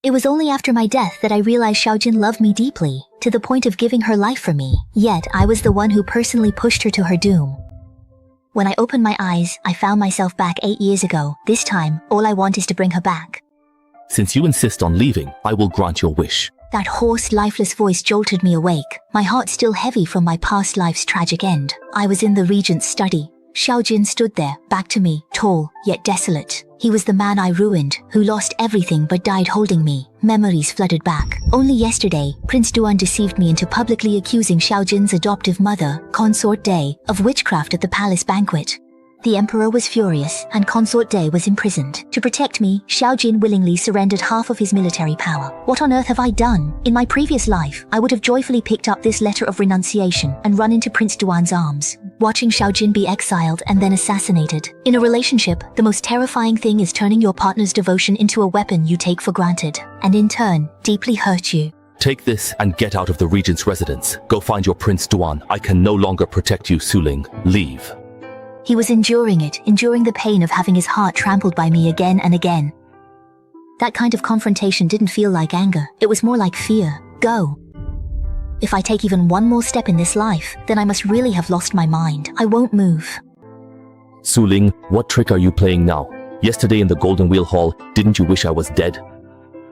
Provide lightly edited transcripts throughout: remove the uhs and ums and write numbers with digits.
It was only after my death that I realized Xiao Jing loved me deeply, to the point of giving her life for me. Yet, I was the one who personally pushed her to her doom. When I opened my eyes, I found myself back 8 years ago. This time, all I want is to bring her back. Since you insist on leaving, I will grant your wish. That hoarse, lifeless voice jolted me awake, my heart still heavy from my past life's tragic end. I was in the regent's study. Xiao Jing stood there, back to me, tall, yet desolate. He was the man I ruined, who lost everything but died holding me. Memories flooded back. Only yesterday, Prince Duan deceived me into publicly accusing Xiao Jing's adoptive mother, Consort Day, of witchcraft at the palace banquet. The emperor was furious, and Consort Day was imprisoned. To protect me, Xiao Jing willingly surrendered half of his military power. What on earth have I done? In my previous life, I would have joyfully picked up this letter of renunciation and run into Prince Duan's arms, watching Xiao Jing be exiled and then assassinated. In a relationship, the most terrifying thing is turning your partner's devotion into a weapon you take for granted, and in turn, deeply hurt you. Take this and get out of the regent's residence. Go find your Prince Duan. I can no longer protect you, Ling. Leave. He was enduring the pain of having his heart trampled by me again and again. That kind of confrontation didn't feel like anger, it was more like fear. Go. If I take even one more step in this life, then I must really have lost my mind. I won't move. Ling, what trick are you playing now? Yesterday in the Golden Wheel Hall, didn't you wish I was dead?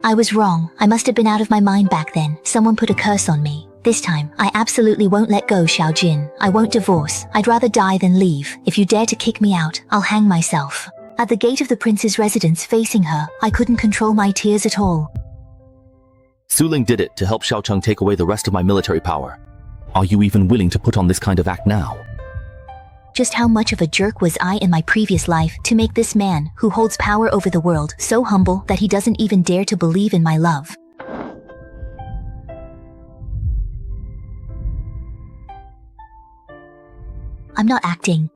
I was wrong. I must have been out of my mind back then. Someone put a curse on me. This time, I absolutely won't let go, Xiao Jing. I won't divorce. I'd rather die than leave. If you dare to kick me out, I'll hang myself. At the gate of the prince's residence facing her, I couldn't control my tears at all. Ling did it to help Xiao Cheng take away the rest of my military power. Are you even willing to put on this kind of act now? Just how much of a jerk was I in my previous life to make this man, who holds power over the world, so humble that he doesn't even dare to believe in my love? I'm not acting.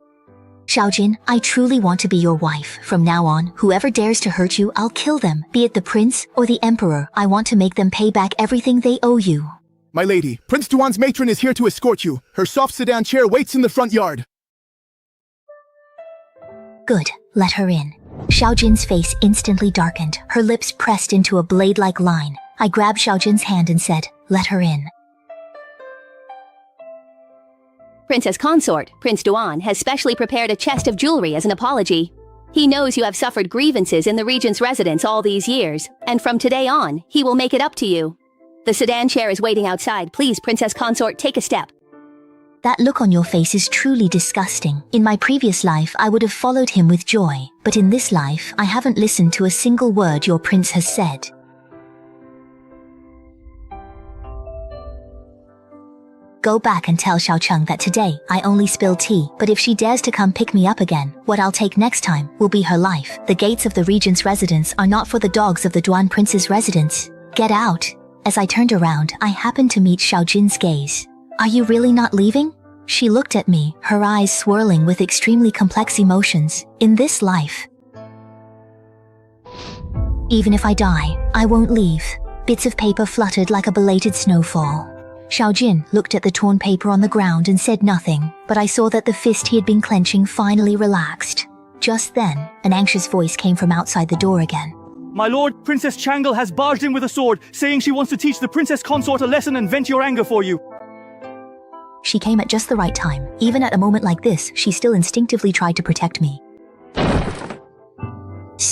Xiao Jing, I truly want to be your wife. From now on, whoever dares to hurt you, I'll kill them. Be it the prince or the emperor, I want to make them pay back everything they owe you. My lady, Prince Duan's matron is here to escort you. Her soft sedan chair waits in the front yard. Good, let her in. Xiao Jin's face instantly darkened, her lips pressed into a blade-like line. I grabbed Xiao Jin's hand and said, let her in. Princess Consort, Prince Duan, has specially prepared a chest of jewelry as an apology. He knows you have suffered grievances in the regent's residence all these years, and from today on, he will make it up to you. The sedan chair is waiting outside. Please, Princess Consort, take a step. That look on your face is truly disgusting. In my previous life, I would have followed him with joy, but in this life, I haven't listened to a single word your prince has said. Go back and tell Xiao Cheng that today, I only spilled tea, but if she dares to come pick me up again, what I'll take next time will be her life. The gates of the regent's residence are not for the dogs of the Duan prince's residence. Get out. As I turned around, I happened to meet Xiao Jin's gaze. Are you really not leaving? She looked at me, her eyes swirling with extremely complex emotions. In this life, even if I die, I won't leave. Bits of paper fluttered like a belated snowfall. Xiao Jing looked at the torn paper on the ground and said nothing, but I saw that the fist he had been clenching finally relaxed. Just then, an anxious voice came from outside the door again. My lord, Princess Changle has barged in with a sword, saying she wants to teach the Princess Consort a lesson and vent your anger for you. She came at just the right time. Even at a moment like this, she still instinctively tried to protect me.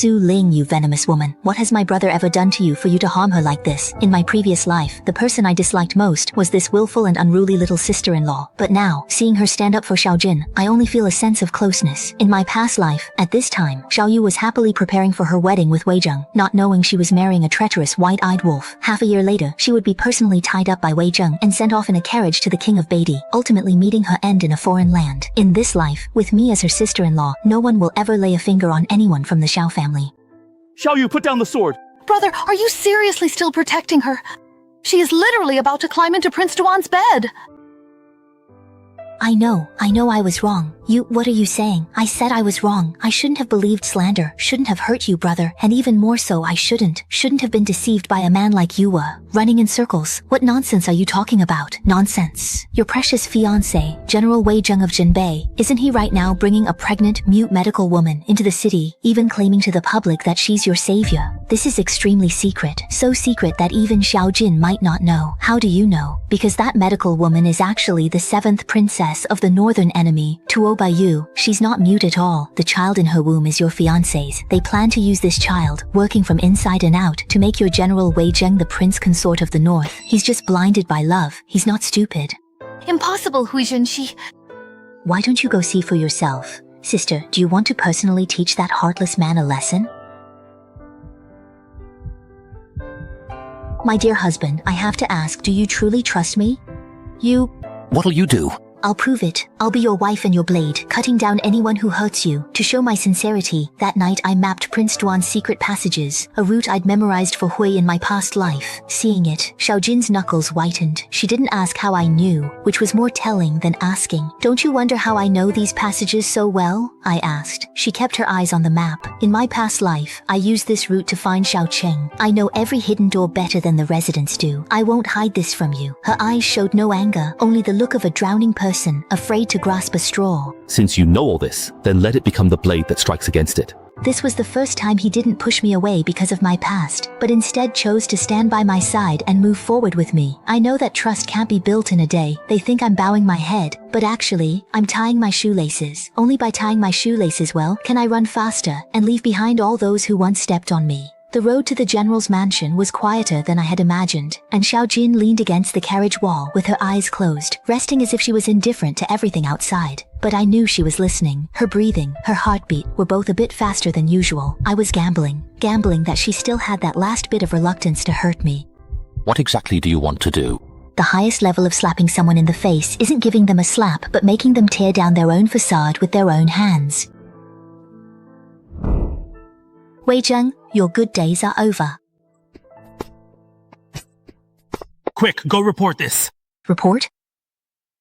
Ling, you venomous woman, what has my brother ever done to you for you to harm her like this? In my previous life, the person I disliked most was this willful and unruly little sister-in-law. But now, seeing her stand up for Xiao Jing, I only feel a sense of closeness. In my past life, at this time, Xiao Yu was happily preparing for her wedding with Wei Zheng, not knowing she was marrying a treacherous white-eyed wolf. Half a year later, she would be personally tied up by Wei Zheng and sent off in a carriage to the king of Beidi, ultimately meeting her end in a foreign land. In this life, with me as her sister-in-law, no one will ever lay a finger on anyone from the Xiao family. Shall you put down the sword? Brother, are you seriously still protecting her? She is literally about to climb into Prince Duan's bed. I know I was wrong. What are you saying? I said I was wrong. I shouldn't have believed slander, shouldn't have hurt you, brother, and even more so I shouldn't have been deceived by a man like you were, running in circles. What nonsense are you talking about? Nonsense. Your precious fiancé, General Wei Zheng of Jinbei, isn't he right now bringing a pregnant, mute medical woman into the city, even claiming to the public that she's your savior? This is extremely secret, so secret that even Xiao Jing might not know. How do you know? Because that medical woman is actually the 7th princess of the northern enemy, Tuo Baiyu. She's not mute at all. The child in her womb is your fiancé's. They plan to use this child, working from inside and out, to make your General Wei Zheng the prince consort of the north. He's just blinded by love. He's not stupid. Impossible, Huijin. Why don't you go see for yourself? Sister, do you want to personally teach that heartless man a lesson? My dear husband, I have to ask, do you truly trust me? What'll you do? I'll prove it. I'll be your wife and your blade, cutting down anyone who hurts you. To show my sincerity, that night I mapped Prince Duan's secret passages, a route I'd memorized for Hui in my past life. Seeing it, Xiao Jin's knuckles whitened. She didn't ask how I knew, which was more telling than asking. Don't you wonder how I know these passages so well? I asked. She kept her eyes on the map. In my past life, I used this route to find Xiao Cheng. I know every hidden door better than the residents do. I won't hide this from you. Her eyes showed no anger, only the look of a drowning person, afraid to grasp a straw. Since you know all this, then let it become the blade that strikes against it. This was the first time he didn't push me away because of my past, but instead chose to stand by my side and move forward with me. I know that trust can't be built in a day. They think I'm bowing my head, but actually, I'm tying my shoelaces. Only by tying my shoelaces well can I run faster and leave behind all those who once stepped on me. The road to the general's mansion was quieter than I had imagined, and Xiao Jin leaned against the carriage wall with her eyes closed, resting as if she was indifferent to everything outside. But I knew she was listening. Her breathing, her heartbeat were both a bit faster than usual. I was gambling that she still had that last bit of reluctance to hurt me. What exactly do you want to do? The highest level of slapping someone in the face isn't giving them a slap, but making them tear down their own facade with their own hands. Wei Zheng, your good days are over. Quick, go report this. Report?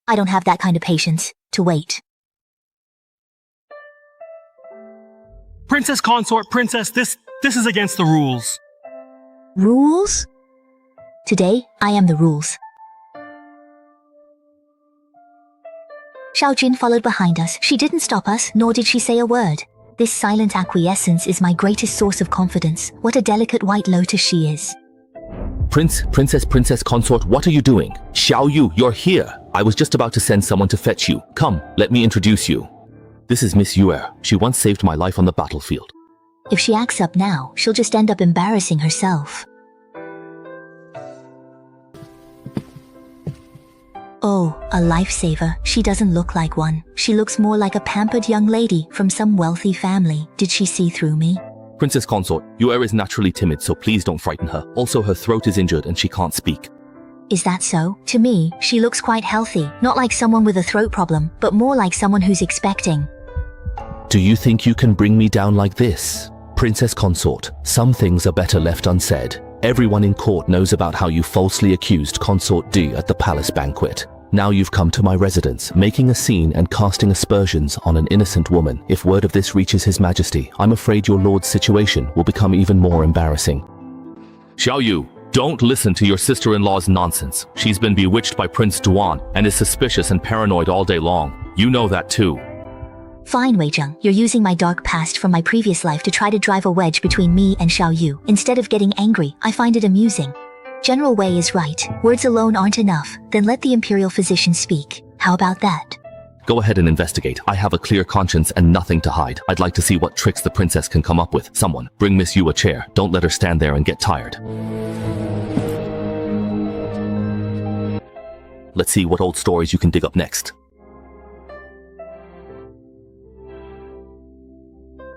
I don't have that kind of patience to wait. Princess consort, princess, this is against the rules. Rules? Today, I am the rules. Xiao Jin followed behind us. She didn't stop us, nor did she say a word. This silent acquiescence is my greatest source of confidence. What a delicate white lotus she is. Princess consort, what are you doing? Xiao Yu, you're here. I was just about to send someone to fetch you. Come, let me introduce you. This is Miss Yue. She once saved my life on the battlefield. If she acts up now, she'll just end up embarrassing herself. Oh, a lifesaver. She doesn't look like one. She looks more like a pampered young lady from some wealthy family. Did she see through me? Princess consort, Yue is naturally timid, so please don't frighten her. Also, her throat is injured and she can't speak. Is that so? To me, she looks quite healthy. Not like someone with a throat problem, but more like someone who's expecting. Do you think you can bring me down like this? Princess consort, some things are better left unsaid. Everyone in court knows about how you falsely accused Consort D at the palace banquet. Now you've come to my residence, making a scene and casting aspersions on an innocent woman. If word of this reaches His Majesty, I'm afraid your lord's situation will become even more embarrassing. Xiao Yu, don't listen to your sister-in-law's nonsense. She's been bewitched by Prince Duan and is suspicious and paranoid all day long. You know that too. Fine, Wei Zheng. You're using my dark past from my previous life to try to drive a wedge between me and Xiao Yu. Instead of getting angry, I find it amusing. General Wei is right. Words alone aren't enough. Then let the imperial physician speak. How about that? Go ahead and investigate. I have a clear conscience and nothing to hide. I'd like to see what tricks the princess can come up with. Someone, bring Miss Yu a chair. Don't let her stand there and get tired. Let's see what old stories you can dig up next.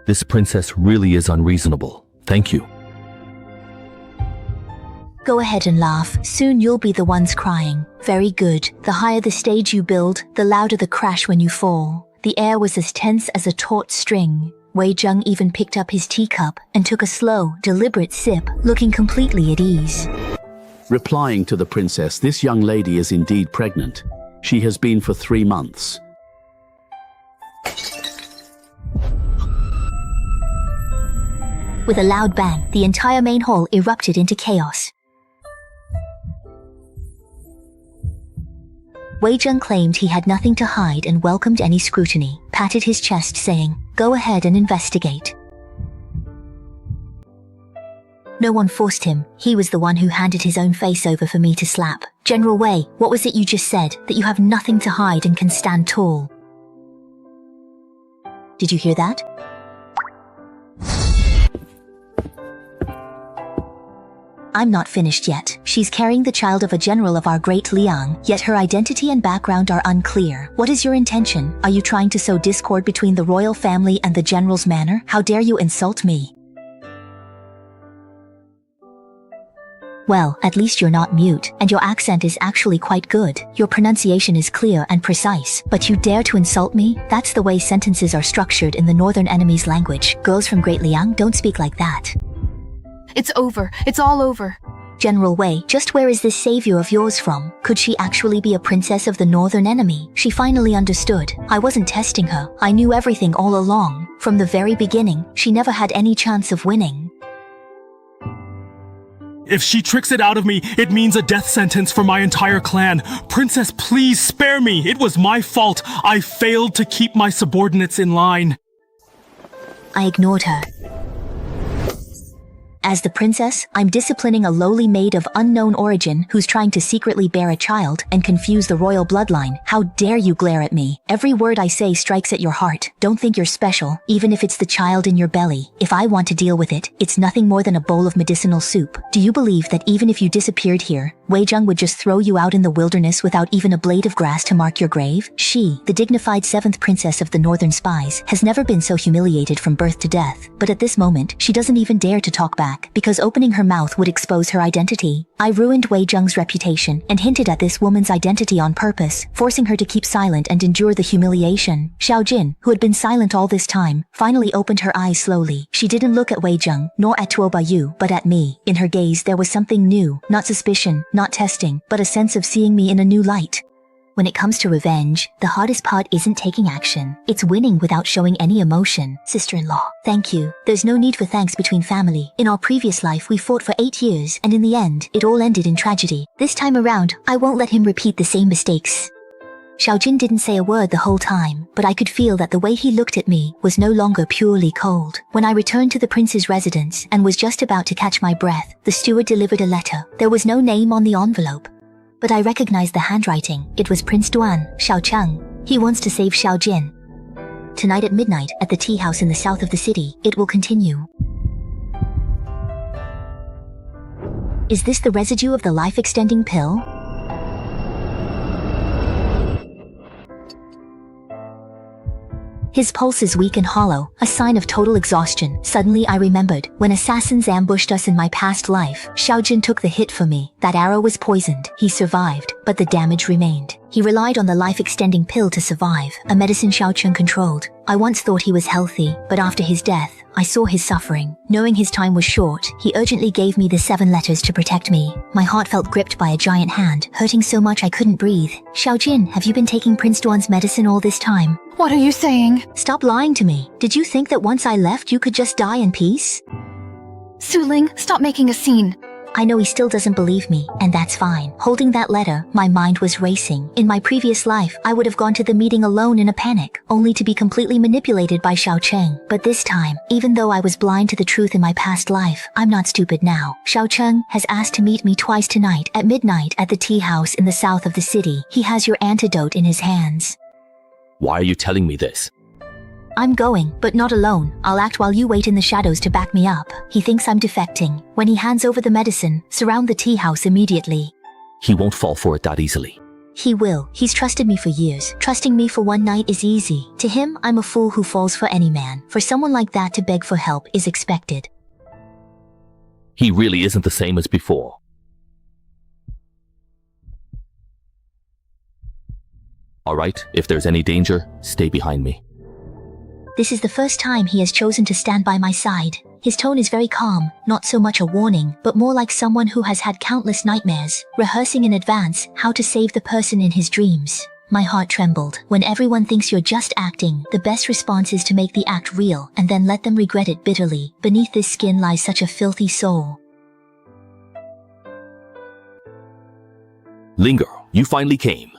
This princess really is unreasonable. Thank you. Go ahead and laugh. Soon you'll be the ones crying. Very good. The higher the stage you build, the louder the crash when you fall. The air was as tense as a taut string. Wei Zheng even picked up his teacup and took a slow, deliberate sip, looking completely at ease. Replying to the princess, this young lady is indeed pregnant. She has been for 3 months. With a loud bang, the entire main hall erupted into chaos. Wei Zheng claimed he had nothing to hide and welcomed any scrutiny, patted his chest saying, "Go ahead and investigate." No one forced him, he was the one who handed his own face over for me to slap. "General Wei, what was it you just said, that you have nothing to hide and can stand tall?" Did you hear that? I'm not finished yet. She's carrying the child of a general of our great Liang, yet her identity and background are unclear. What is your intention? Are you trying to sow discord between the royal family and the general's manor? How dare you insult me? Well, at least you're not mute, and your accent is actually quite good. Your pronunciation is clear and precise, but you dare to insult me? That's the way sentences are structured in the northern enemy's language. Girls from Great Liang don't speak like that. It's over. It's all over. General Wei, just where is this savior of yours from? Could she actually be a princess of the northern enemy? She finally understood. I wasn't testing her. I knew everything all along. From the very beginning, she never had any chance of winning. If she tricks it out of me, it means a death sentence for my entire clan. Princess, please spare me. It was my fault. I failed to keep my subordinates in line. I ignored her. As the princess, I'm disciplining a lowly maid of unknown origin who's trying to secretly bear a child and confuse the royal bloodline. How dare you glare at me? Every word I say strikes at your heart. Don't think you're special, even if it's the child in your belly. If I want to deal with it, it's nothing more than a bowl of medicinal soup. Do you believe that even if you disappeared here, Wei Zheng would just throw you out in the wilderness without even a blade of grass to mark your grave? She, the dignified 7th princess of the northern spies, has never been so humiliated from birth to death. But at this moment, she doesn't even dare to talk back, because opening her mouth would expose her identity. I ruined Wei Zheng's reputation and hinted at this woman's identity on purpose, forcing her to keep silent and endure the humiliation. Xiao Jing, who had been silent all this time, finally opened her eyes slowly. She didn't look at Wei Zheng, nor at Tuo Baiyu, but at me. In her gaze there was something new, not suspicion, not testing, but a sense of seeing me in a new light. When it comes to revenge, the hardest part isn't taking action. It's winning without showing any emotion. Sister-in-law, thank you. There's no need for thanks between family. In our previous life, we fought for 8 years, and in the end, it all ended in tragedy. This time around, I won't let him repeat the same mistakes. Xiao Jing didn't say a word the whole time, but I could feel that the way he looked at me was no longer purely cold. When I returned to the prince's residence and was just about to catch my breath, the steward delivered a letter. There was no name on the envelope, but I recognized the handwriting. It was Prince Duan, Xiao Cheng. He wants to save Xiao Jin. Tonight at midnight, at the tea house in the south of the city, it will continue. Is this the residue of the life-extending pill? His pulse is weak and hollow, a sign of total exhaustion. Suddenly I remembered, when assassins ambushed us in my past life, Xiao Jin took the hit for me. That arrow was poisoned. He survived, but the damage remained. He relied on the life-extending pill to survive, a medicine Xiao Cheng controlled. I once thought he was healthy, but after his death, I saw his suffering. Knowing his time was short, he urgently gave me the 7 letters to protect me. My heart felt gripped by a giant hand, hurting so much I couldn't breathe. Xiao Jin, have you been taking Prince Duan's medicine all this time? What are you saying? Stop lying to me. Did you think that once I left you could just die in peace? Su Ling, stop making a scene. I know he still doesn't believe me, and that's fine. Holding that letter, my mind was racing. In my previous life, I would have gone to the meeting alone in a panic, only to be completely manipulated by Xiao Cheng. But this time, even though I was blind to the truth in my past life, I'm not stupid now. Xiao Cheng has asked to meet me twice tonight at midnight at the tea house in the south of the city. He has your antidote in his hands. Why are you telling me this? I'm going, but not alone. I'll act while you wait in the shadows to back me up. He thinks I'm defecting. When he hands over the medicine, surround the tea house immediately. He won't fall for it that easily. He will. He's trusted me for years. Trusting me for one night is easy. To him, I'm a fool who falls for any man. For someone like that to beg for help is expected. He really isn't the same as before. All right, if there's any danger, stay behind me. This is the first time he has chosen to stand by my side. His tone is very calm, not so much a warning, but more like someone who has had countless nightmares, rehearsing in advance how to save the person in his dreams. My heart trembled. When everyone thinks you're just acting, the best response is to make the act real and then let them regret it bitterly. Beneath this skin lies such a filthy soul. Linger, you finally came.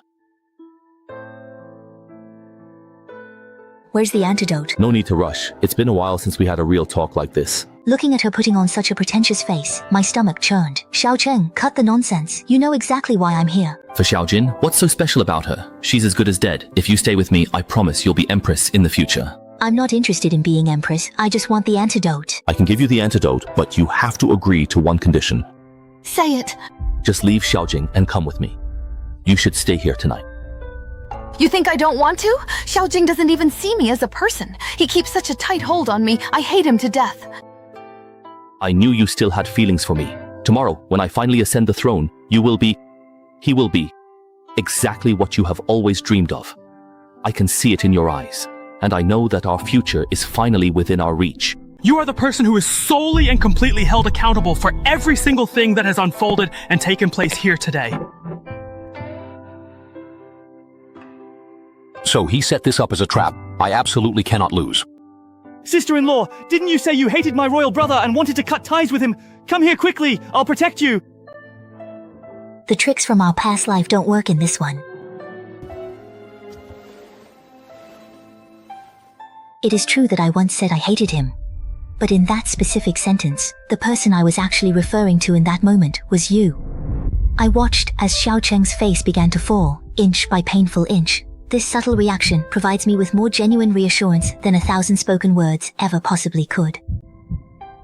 Where's the antidote? No need to rush. It's been a while since we had a real talk like this. Looking at her putting on such a pretentious face, my stomach churned. Xiao Jing, cut the nonsense. You know exactly why I'm here. For Xiao Jin, what's so special about her? She's as good as dead. If you stay with me, I promise you'll be Empress in the future. I'm not interested in being Empress. I just want the antidote. I can give you the antidote, but you have to agree to one condition. Say it. Just leave Xiao Jing and come with me. You should stay here tonight. You think I don't want to? Xiao Jing doesn't even see me as a person. He keeps such a tight hold on me. I hate him to death. I knew you still had feelings for me. Tomorrow, when I finally ascend the throne, he will be exactly what you have always dreamed of. I can see it in your eyes, and I know that our future is finally within our reach. You are the person who is solely and completely held accountable for every single thing that has unfolded and taken place here today. So he set this up as a trap. I absolutely cannot lose. Sister-in-law, didn't you say you hated my royal brother and wanted to cut ties with him? Come here quickly, I'll protect you. The tricks from our past life don't work in this one. It is true that I once said I hated him. But in that specific sentence, the person I was actually referring to in that moment was you. I watched as Xiao Cheng's face began to fall, inch by painful inch. This subtle reaction provides me with more genuine reassurance than 1,000 spoken words ever possibly could.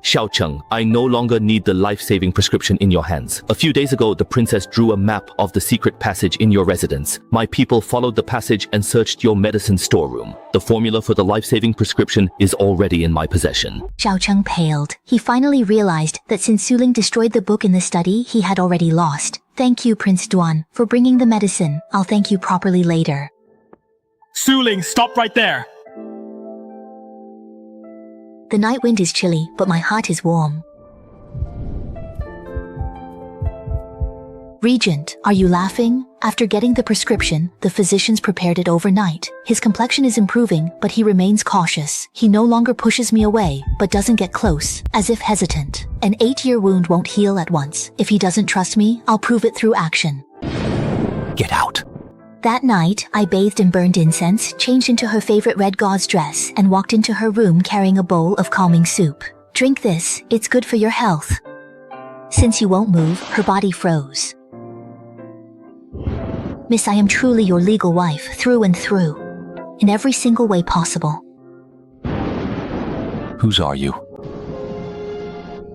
Xiao Cheng, I no longer need the life-saving prescription in your hands. A few days ago, the princess drew a map of the secret passage in your residence. My people followed the passage and searched your medicine storeroom. The formula for the life-saving prescription is already in my possession. Xiao Cheng paled. He finally realized that since Su Ling destroyed the book in the study, he had already lost. Thank you, Prince Duan, for bringing the medicine. I'll thank you properly later. Su Ling, stop right there! The night wind is chilly, but my heart is warm. Regent, are you laughing? After getting the prescription, the physicians prepared it overnight. His complexion is improving, but he remains cautious. He no longer pushes me away, but doesn't get close, as if hesitant. An 8-year wound won't heal at once. If he doesn't trust me, I'll prove it through action. Get out. That night, I bathed in burned incense, changed into her favorite red gauze dress, and walked into her room carrying a bowl of calming soup. Drink this, it's good for your health. Since you won't move, her body froze. Miss, I am truly your legal wife, through and through. In every single way possible. Whose are you?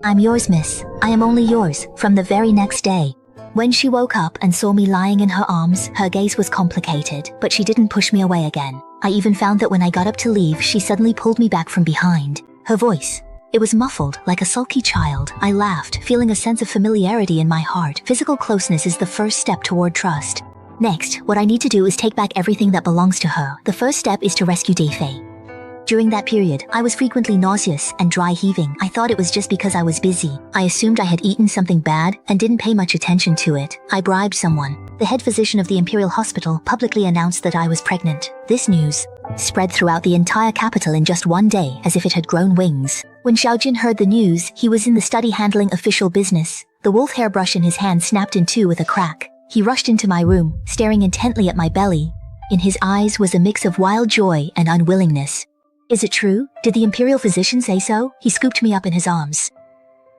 I'm yours, miss. I am only yours, from the very next day. When she woke up and saw me lying in her arms, her gaze was complicated, but she didn't push me away again. I even found that when I got up to leave, she suddenly pulled me back from behind. Her voice, it was muffled, like a sulky child. I laughed, feeling a sense of familiarity in my heart. Physical closeness is the first step toward trust. Next, what I need to do is take back everything that belongs to her. The first step is to rescue Defei. During that period, I was frequently nauseous and dry heaving. I thought it was just because I was busy. I assumed I had eaten something bad and didn't pay much attention to it. I bribed someone. The head physician of the Imperial Hospital publicly announced that I was pregnant. This news spread throughout the entire capital in just one day, as if it had grown wings. When Xiao Jin heard the news, he was in the study handling official business. The wolf hairbrush in his hand snapped in two with a crack. He rushed into my room, staring intently at my belly. In his eyes was a mix of wild joy and unwillingness. Is it true? Did the Imperial physician say so? He scooped me up in his arms.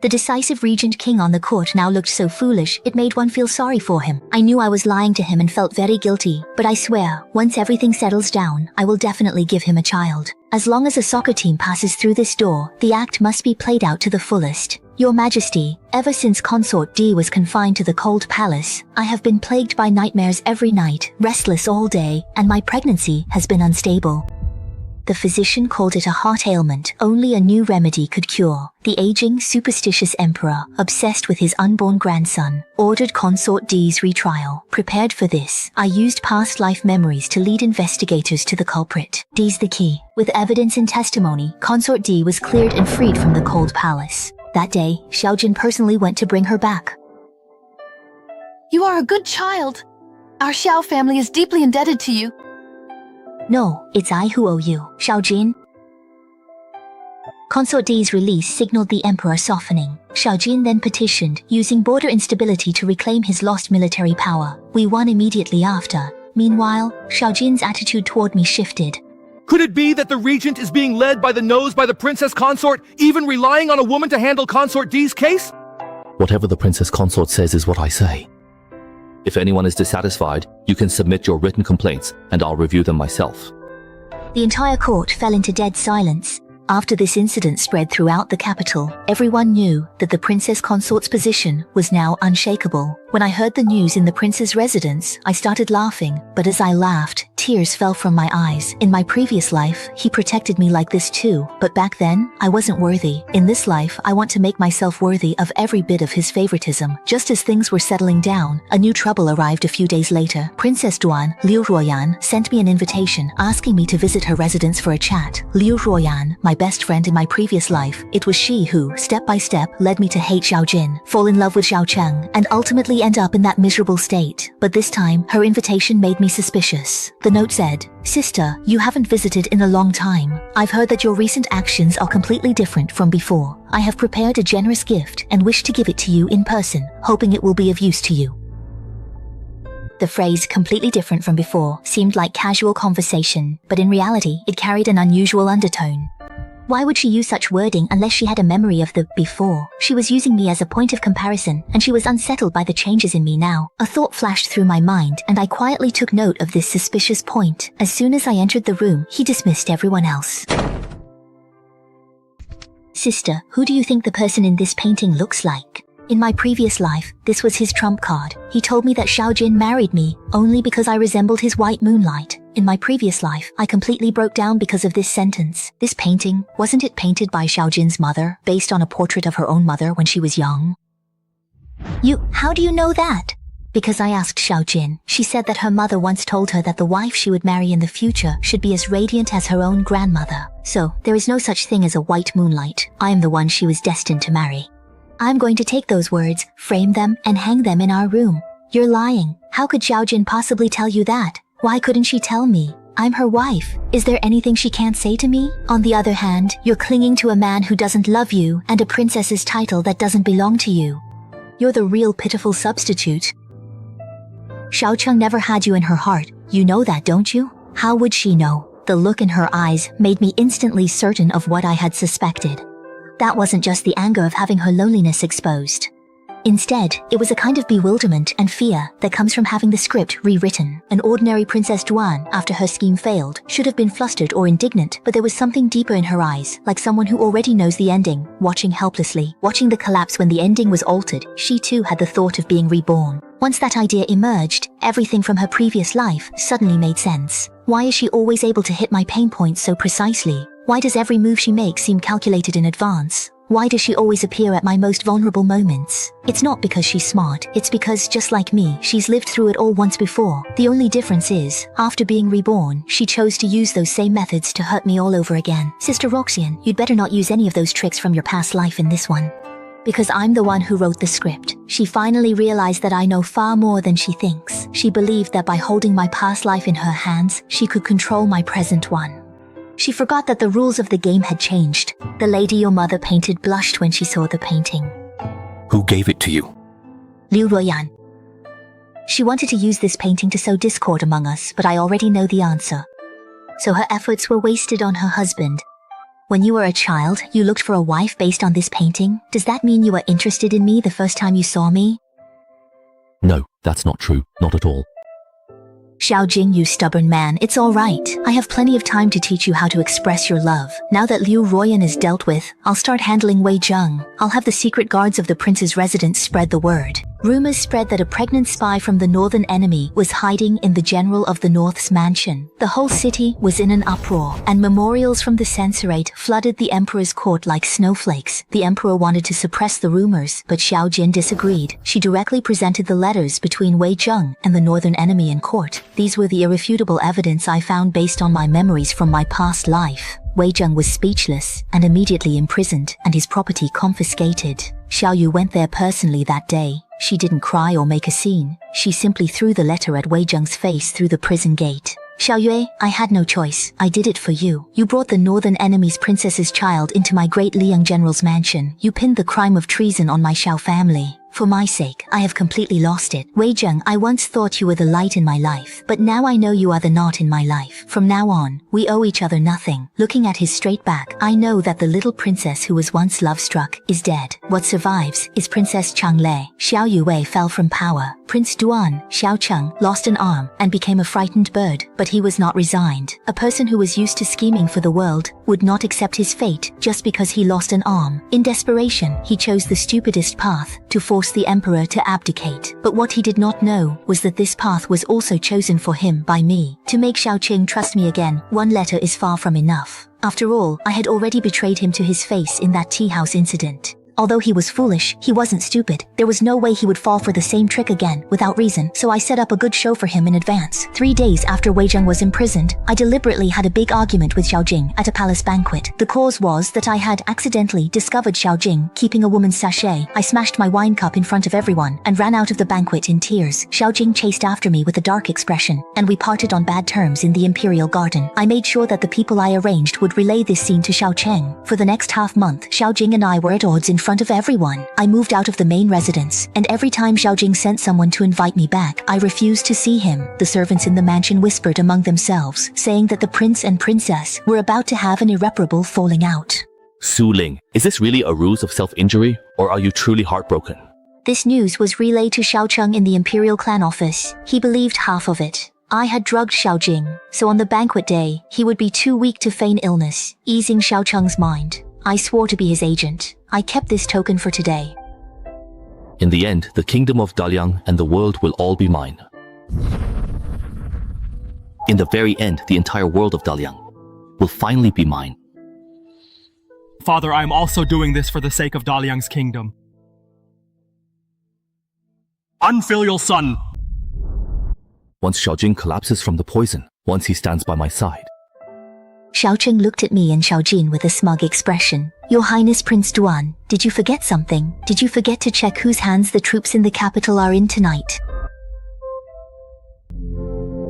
The decisive regent king on the court now looked so foolish, it made one feel sorry for him. I knew I was lying to him and felt very guilty, but I swear, once everything settles down, I will definitely give him a child. As long as a soccer team passes through this door, the act must be played out to the fullest. Your Majesty, ever since Consort D was confined to the cold palace, I have been plagued by nightmares every night, restless all day, and my pregnancy has been unstable. The physician called it a heart ailment only a new remedy could cure. The aging, superstitious emperor, obsessed with his unborn grandson, ordered Consort D's retrial. Prepared for this, I used past life memories to lead investigators to the culprit. D's the key. With evidence and testimony, Consort D was cleared and freed from the cold palace. That day, Xiao Jin personally went to bring her back. You are a good child. Our Xiao family is deeply indebted to you. No, it's I who owe you, Xiao Jing. Consort D's release signaled the Emperor softening. Xiao Jing then petitioned, using border instability to reclaim his lost military power. We won immediately after. Meanwhile, Xiao Jing's attitude toward me shifted. Could it be that the regent is being led by the nose by the princess consort, even relying on a woman to handle Consort D's case? Whatever the princess consort says is what I say. If anyone is dissatisfied, you can submit your written complaints, and I'll review them myself. The entire court fell into dead silence. After this incident spread throughout the capital, everyone knew that the princess consort's position was now unshakable. When I heard the news in the prince's residence, I started laughing, but as I laughed, tears fell from my eyes. In my previous life, he protected me like this too, but back then, I wasn't worthy. In this life, I want to make myself worthy of every bit of his favoritism. Just as things were settling down, a new trouble arrived a few days later. Princess Duan, Liu Ruoyan, sent me an invitation asking me to visit her residence for a chat. Liu Ruoyan, my best friend in my previous life, it was she who, step by step, led me to hate Xiao Jin, fall in love with Xiao Cheng, and ultimately end up in that miserable state. But this time, her invitation made me suspicious. The note said, "Sister, you haven't visited in a long time. I've heard that your recent actions are completely different from before. I have prepared a generous gift and wish to give it to you in person, hoping it will be of use to you." The phrase "completely different from before" seemed like casual conversation, but in reality, it carried an unusual undertone. Why would she use such wording unless she had a memory of the before? She was using me as a point of comparison, and she was unsettled by the changes in me now. A thought flashed through my mind, and I quietly took note of this suspicious point. As soon as I entered the room, he dismissed everyone else. Sister, who do you think the person in this painting looks like? In my previous life, this was his trump card. He told me that Xiao Jin married me only because I resembled his white moonlight. In my previous life, I completely broke down because of this sentence. This painting, wasn't it painted by Xiao Jin's mother, based on a portrait of her own mother when she was young? How do you know that? Because I asked Xiao Jin. She said that her mother once told her that the wife she would marry in the future should be as radiant as her own grandmother. So, there is no such thing as a white moonlight. I am the one she was destined to marry. I'm going to take those words, frame them, and hang them in our room. You're lying. How could Xiao Jin possibly tell you that? Why couldn't she tell me? I'm her wife. Is there anything she can't say to me? On the other hand, you're clinging to a man who doesn't love you and a princess's title that doesn't belong to you. You're the real pitiful substitute. Xiao Cheng never had you in her heart. You know that, don't you? How would she know? The look in her eyes made me instantly certain of what I had suspected. That wasn't just the anger of having her loneliness exposed. Instead, it was a kind of bewilderment and fear that comes from having the script rewritten. An ordinary Princess Duan, after her scheme failed, should have been flustered or indignant, but there was something deeper in her eyes, like someone who already knows the ending, watching helplessly, watching the collapse when the ending was altered. She too had the thought of being reborn. Once that idea emerged, everything from her previous life suddenly made sense. Why is she always able to hit my pain points so precisely? Why does every move she makes seem calculated in advance? Why does she always appear at my most vulnerable moments? It's not because she's smart, it's because, just like me, she's lived through it all once before. The only difference is, after being reborn, she chose to use those same methods to hurt me all over again. Sister Roxian, you'd better not use any of those tricks from your past life in this one. Because I'm the one who wrote the script. She finally realized that I know far more than she thinks. She believed that by holding my past life in her hands, she could control my present one. She forgot that the rules of the game had changed. The lady your mother painted blushed when she saw the painting. Who gave it to you? Liu Ruoyan. She wanted to use this painting to sow discord among us, but I already know the answer. So her efforts were wasted on her husband. When you were a child, you looked for a wife based on this painting. Does that mean you were interested in me the first time you saw me? No, that's not true. Not at all. Xiao Jing, you stubborn man, it's all right. I have plenty of time to teach you how to express your love. Now that Liu Ruoyan is dealt with, I'll start handling Wei Zheng. I'll have the secret guards of the prince's residence spread the word. Rumors spread that a pregnant spy from the northern enemy was hiding in the general of the north's mansion. The whole city was in an uproar, and memorials from the censorate flooded the emperor's court like snowflakes. The emperor wanted to suppress the rumors, but Xiao Jin disagreed. She directly presented the letters between Wei Zheng and the northern enemy in court. These were the irrefutable evidence I found based on my memories from my past life. Wei Zheng was speechless and immediately imprisoned and his property confiscated. Xiao Yu went there personally that day. She didn't cry or make a scene. She simply threw the letter at Wei Zheng's face through the prison gate. Xiao Yue, I had no choice. I did it for you. You brought the northern enemy's princess's child into my great Liang general's mansion. You pinned the crime of treason on my Xiao family. For my sake, I have completely lost it. Wei Zheng, I once thought you were the light in my life, but now I know you are the knot in my life. From now on, we owe each other nothing. Looking at his straight back, I know that the little princess who was once love-struck is dead. What survives is Princess Changlei. Xiao Yue fell from power. Prince Duan, Xiao Cheng, lost an arm and became a frightened bird, but he was not resigned. A person who was used to scheming for the world would not accept his fate just because he lost an arm. In desperation, he chose the stupidest path to force the emperor to abdicate. But what he did not know was that this path was also chosen for him by me. To make Xiao Qing trust me again, one letter is far from enough. After all, I had already betrayed him to his face in that tea house incident. Although he was foolish, he wasn't stupid. There was no way he would fall for the same trick again, without reason, so I set up a good show for him in advance. 3 days after Wei Zheng was imprisoned, I deliberately had a big argument with Xiao Jing at a palace banquet. The cause was that I had accidentally discovered Xiao Jing keeping a woman's sachet. I smashed my wine cup in front of everyone and ran out of the banquet in tears. Xiao Jing chased after me with a dark expression, and we parted on bad terms in the imperial garden. I made sure that the people I arranged would relay this scene to Xiao Cheng. For the next half-month, Xiao Jing and I were at odds in front of everyone. I moved out of the main residence, and every time Xiao Jing sent someone to invite me back, I refused to see him. The servants in the mansion whispered among themselves, saying that the prince and princess were about to have an irreparable falling out. Su Ling, is this really a ruse of self-injury, or are you truly heartbroken? This news was relayed to Xiao Cheng in the imperial clan office. He believed half of it. I had drugged Xiao Jing, so on the banquet day, he would be too weak to feign illness, easing Xiao Cheng's mind. I swore to be his agent. I kept this token for today. In the end, the kingdom of Daliang and the world will all be mine. In the very end, the entire world of Daliang will finally be mine. Father, I am also doing this for the sake of Daliang's kingdom. Unfilial son! Once Xiao Jing collapses from the poison, once he stands by my side. Xiao Cheng looked at me and Xiao Jin with a smug expression. Your Highness Prince Duan, did you forget something? Did you forget to check whose hands the troops in the capital are in tonight?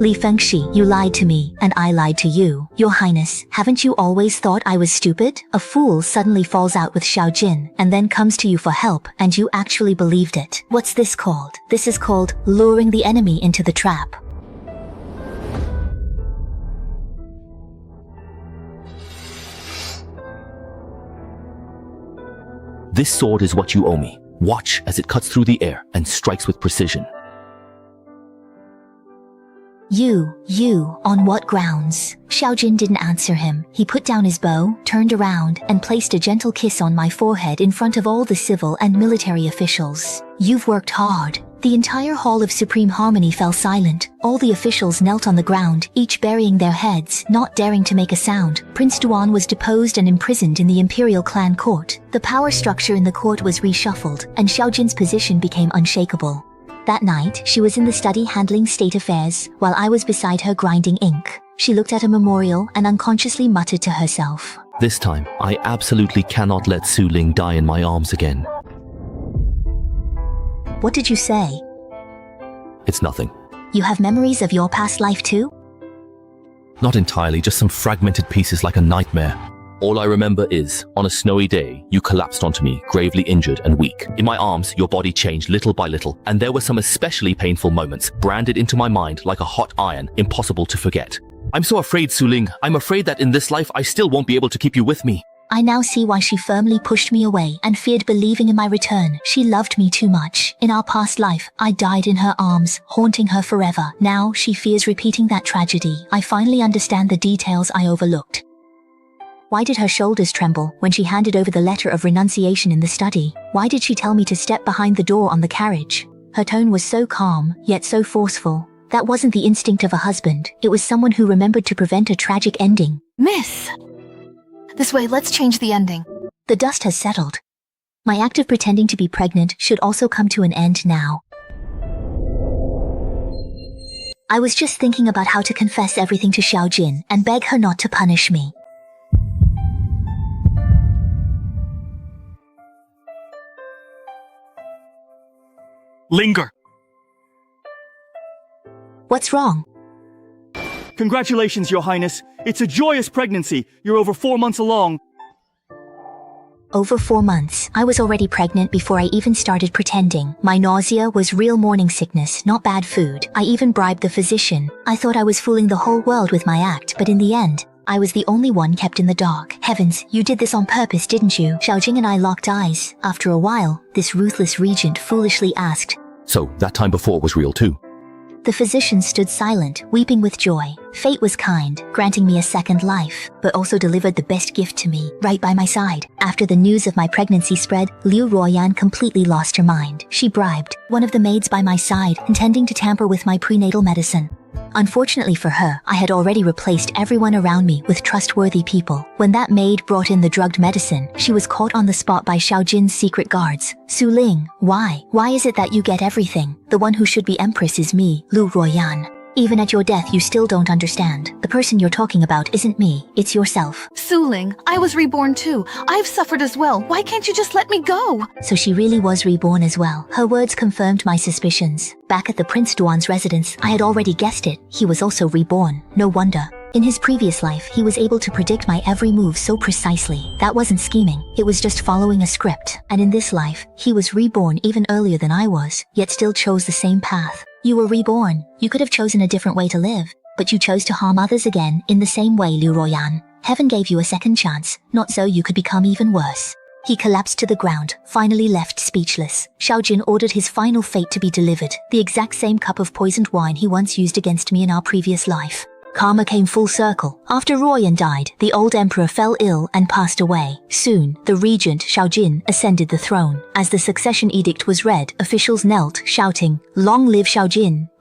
Li Fengxi, you lied to me, and I lied to you. Your Highness, haven't you always thought I was stupid? A fool suddenly falls out with Xiao Jin, and then comes to you for help, and you actually believed it. What's this called? This is called luring the enemy into the trap. This sword is what you owe me. Watch as it cuts through the air and strikes with precision. You, on what grounds? Xiao Jin didn't answer him. He put down his bow, turned around, and placed a gentle kiss on my forehead in front of all the civil and military officials. You've worked hard. The entire Hall of Supreme Harmony fell silent. All the officials knelt on the ground, each burying their heads, not daring to make a sound. Prince Duan was deposed and imprisoned in the imperial clan court. The power structure in the court was reshuffled, and Xiao Jin's position became unshakable. That night, she was in the study handling state affairs, while I was beside her grinding ink. She looked at a memorial and unconsciously muttered to herself. This time, I absolutely cannot let Su Ling die in my arms again. What did you say? It's nothing. You have memories of your past life too? Not entirely, just some fragmented pieces like a nightmare. All I remember is, on a snowy day, you collapsed onto me, gravely injured and weak. In my arms, your body changed little by little, and there were some especially painful moments, branded into my mind like a hot iron, impossible to forget. I'm so afraid, Su Ling. I'm afraid that in this life I still won't be able to keep you with me. I now see why she firmly pushed me away and feared believing in my return. She loved me too much. In our past life, I died in her arms, haunting her forever. Now she fears repeating that tragedy. I finally understand the details I overlooked. Why did her shoulders tremble when she handed over the letter of renunciation in the study? Why did she tell me to step behind the door on the carriage? Her tone was so calm, yet so forceful. That wasn't the instinct of a husband. It was someone who remembered to prevent a tragic ending. Miss! This way, let's change the ending. The dust has settled. My act of pretending to be pregnant should also come to an end now. I was just thinking about how to confess everything to Xiao Jin and beg her not to punish me. Linger. What's wrong? Congratulations, Your Highness. It's a joyous pregnancy. You're over 4 months along. Over 4 months. I was already pregnant before I even started pretending. My nausea was real morning sickness, not bad food. I even bribed the physician. I thought I was fooling the whole world with my act, but in the end, I was the only one kept in the dark. Heavens, you did this on purpose, didn't you? Xiao Jing and I locked eyes. After a while, this ruthless regent foolishly asked, So, that time before was real too. The physician stood silent, weeping with joy. Fate was kind, granting me a second life, but also delivered the best gift to me, right by my side. After the news of my pregnancy spread, Liu Ruoyan completely lost her mind. She bribed one of the maids by my side, intending to tamper with my prenatal medicine. Unfortunately for her, I had already replaced everyone around me with trustworthy people. When that maid brought in the drugged medicine, she was caught on the spot by Xiao Jin's secret guards. Su Ling, why? Why is it that you get everything? The one who should be Empress is me, Liu Ruoyan. Even at your death, you still don't understand. The person you're talking about isn't me, it's yourself. Su Ling, I was reborn too. I've suffered as well. Why can't you just let me go? So she really was reborn as well. Her words confirmed my suspicions. Back at the Prince Duan's residence, I had already guessed it. He was also reborn. No wonder. In his previous life, he was able to predict my every move so precisely. That wasn't scheming, it was just following a script. And in this life, he was reborn even earlier than I was, yet still chose the same path. You were reborn. You could have chosen a different way to live, but you chose to harm others again in the same way, Liu Ruoyan. Heaven gave you a second chance, not so you could become even worse. He collapsed to the ground, finally left speechless. Xiao Jing ordered his final fate to be delivered, the exact same cup of poisoned wine he once used against me in our previous life. Karma came full circle. After Ruoyan died, the old emperor fell ill and passed away. Soon, the regent, Xiao Jing, ascended the throne. As the succession edict was read, officials knelt, shouting, "Long live Xiao Jing!" But